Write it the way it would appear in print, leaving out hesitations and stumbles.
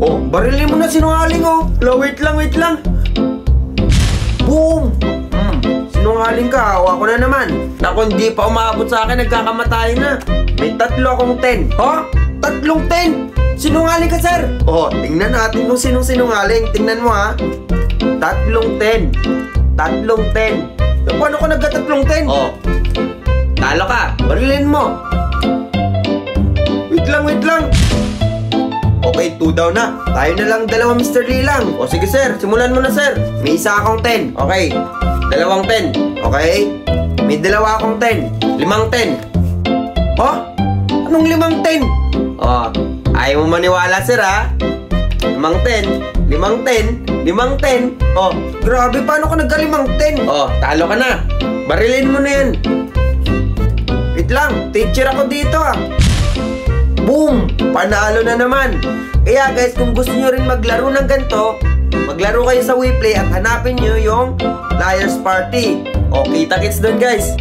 Oh, barilin mo na sinungaling oh. Wait lang. Boom! Sinungaling ka, hawa ko na naman. Naku, hindi pa umabot sa akin, nagkakamatay na. May 3 akong 10. Ha? 3 10? Sinungaling ka, sir. Oh, tingnan natin kung sinong sinungaling. Tingnan mo ha. 3 10. 3 10. Paano ko nagka 3 10? Oh, talo ka. Barilin mo. Wait lang. Okay, 2 down na. Tayo na lang 2, Mr. Lee lang. O sige sir, simulan mo na sir. May isa akong 10. Okay, 2 10. Okay, may 2 akong 10. 5 10. Oh, anong 5 10? Oh, ayaw mo maniwala sir ha. 5 10. 5 10. 5 10. Oh, grabe, paano ka nagka 5 10? Oh, talo ka na. Barilin mo na yan. Wait lang, teacher ako dito ah. Boom! Panalo na naman. Kaya guys, kung gusto nyo rin maglaro ng ganito, maglaro kayo sa WePlay at hanapin nyo yung Liar's Party. O, kita-kits doon guys.